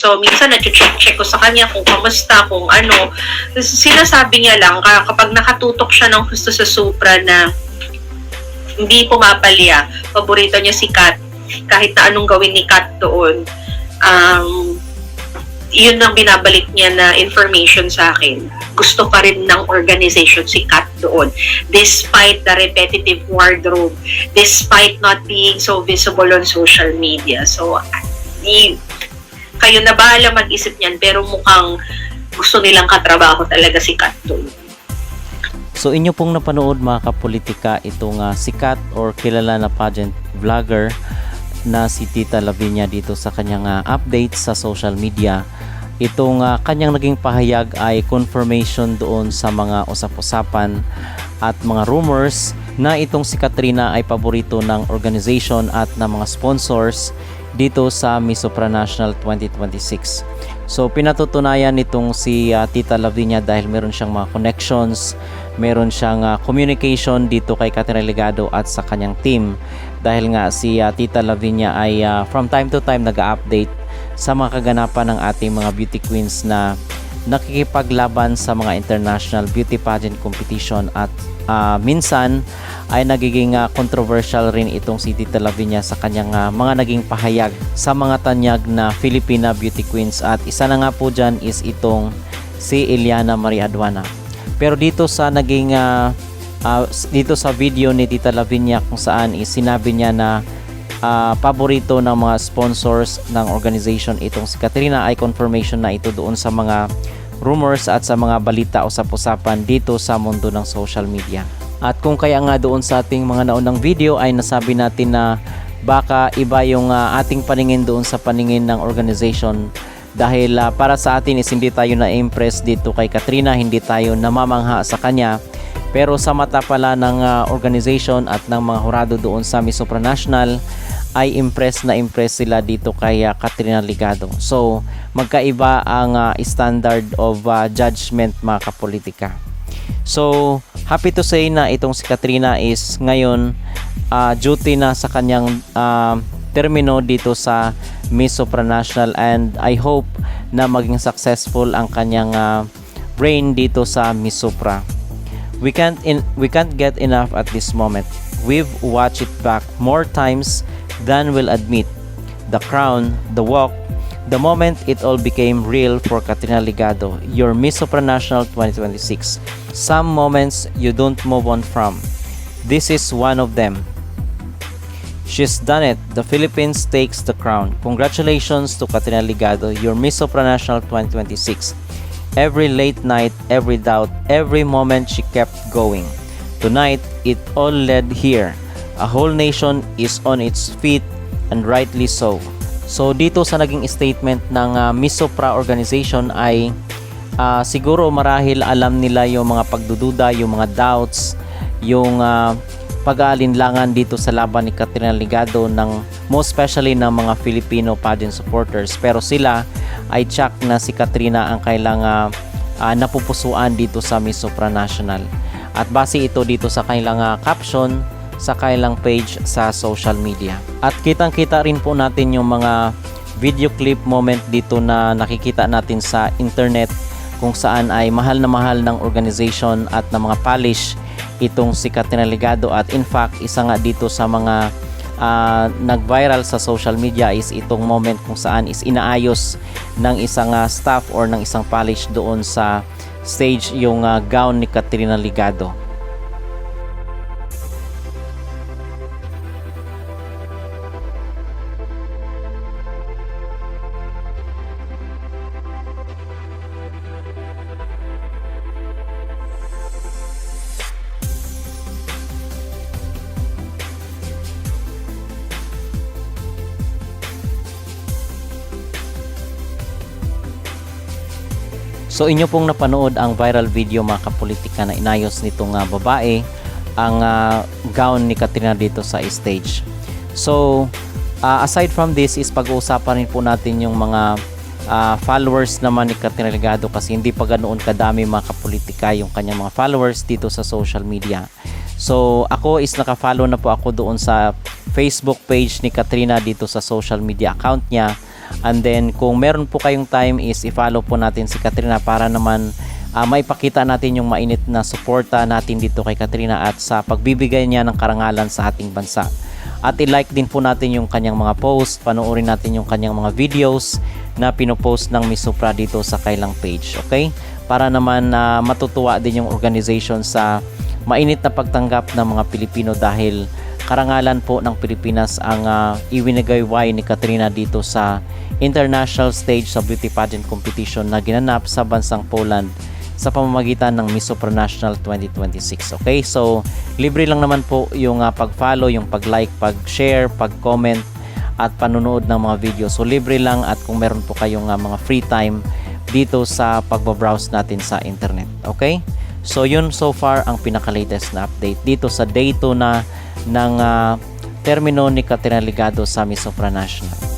So, minsan nag-check ko sa kanya kung kamusta, kung ano. Sinasabi niya lang, kapag nakatutok siya ng gusto sa Supra na hindi pumapalya, paborito niya si Kat, kahit na anong gawin ni Kat doon, yun ang binabalik niya na information sa akin. Gusto pa rin ng organization si Kat doon. Despite the repetitive wardrobe, despite not being so visible on social media. So, kayo na bahala mag-isip niyan, pero mukhang gusto nilang katrabaho talaga si Kat doon. So inyo pong napanood mga kapolitika itong sikat or kilala na pageant vlogger na si Tita Lavinia dito sa kanyang update sa social media. Itong kanyang naging pahayag ay confirmation doon sa mga usap-usapan at mga rumors na itong si Katrina ay paborito ng organization at ng mga sponsors dito sa Miss Supranational 2026. So pinatutunayan nitong si Tita Lavinia dahil meron siyang mga connections, meron siyang communication dito kay Katrina Ligado at sa kanyang team, dahil nga si Tita Lavinia ay from time to time nag-update sa mga kaganapan ng ating mga beauty queens na nakikipaglaban sa mga international beauty pageant competition at minsan ay nagiging controversial rin itong si Tita Lavinia sa kanyang mga naging pahayag sa mga tanyag na Filipina beauty queens, at isa na nga po dyan is itong si Eliana Marie Aduana. Pero dito sa naging dito sa video ni Tita Lavinia kung saan sinabi niya na paborito ng mga sponsors ng organization itong si Katrina, ay confirmation na ito doon sa mga rumors at sa mga balita o usapan dito sa mundo ng social media. At kung kaya nga doon sa ating mga naunang video ay nasabi natin na baka iba yung ating paningin doon sa paningin ng organization, dahil para sa atin is hindi tayo na-impress dito kay Katrina, hindi tayo namamangha sa kanya, pero sa mata pala ng organization at ng mga hurado doon sa Miss Supranational ay impress sila dito kay Katrina Ligado. So magkaiba ang standard of judgment mga kapolitika. So happy to say na itong si Katrina is ngayon duty na sa kanyang termino dito sa Miss Supranational, and I hope na maging successful ang kanyang reign dito sa Miss Supra. We can't get enough at this moment. We've watched it back more times than we'll admit. The crown, the walk, the moment it all became real for Katrina Ligado, your Miss Supranational 2026. Some moments you don't move on from. This is one of them. She's done it. The Philippines takes the crown. Congratulations to Katrina Ligado, your Miss Supranational 2026. Every late night, every doubt, every moment she kept going. Tonight, it all led here. A whole nation is on its feet, and rightly so. So dito sa naging statement ng Miss Supra organization ay siguro marahil alam nila yung mga pagdududa, yung mga doubts, yung pag-aalinlangan dito sa laban ni Katrina Ligado, ng most especially ng mga Filipino pageant supporters, pero sila ay tsak na si Katrina ang kailang napupusuan dito sa Miss Supranational, at base ito dito sa kailang caption sa kailang page sa social media. At kitang-kita rin po natin yung mga video clip moment dito na nakikita natin sa internet kung saan ay mahal na mahal ng organization at ng mga polish itong si Katrina Ligado. At in fact, isa nga dito sa mga nag-viral sa social media is itong moment kung saan is inaayos ng isang staff or ng isang polish doon sa stage yung gown ni Katrina Ligado. So inyo pong napanood ang viral video mga kapolitika na inayos nitong babae ang gown ni Katrina dito sa stage. So aside from this is pag-uusapan rin po natin yung mga followers naman ni Katrina Ligado, kasi hindi pa ganoon kadami mga kapolitika yung kanyang mga followers dito sa social media. So ako is naka-follow na po ako doon sa Facebook page ni Katrina dito sa social media account niya. And then kung meron po kayong time is i-follow po natin si Katrina para naman maipakita natin yung mainit na suporta natin dito kay Katrina at sa pagbibigay niya ng karangalan sa ating bansa. At i-like din po natin yung kanyang mga post, panoorin natin yung kanyang mga videos na pinopost ng Miss Supra dito sa kailang page, okay? Para naman matutuwa din yung organization sa mainit na pagtanggap ng mga Pilipino dahil karangalan po ng Pilipinas ang iwinagayway ni Katrina dito sa international stage sa beauty pageant competition na ginanap sa bansang Poland sa pamamagitan ng Miss Supranational 2026. Okay, so libre lang naman po yung pag-follow, yung pag-like, pag-share, pag-comment at panonood ng mga video. So libre lang at kung meron po kayong mga free time dito sa pagbabrowse natin sa internet. Okay, so yun so far ang pinaka-latest na update dito sa day 2 na ng termino ni Katrina Ligado sa Miss Supranational.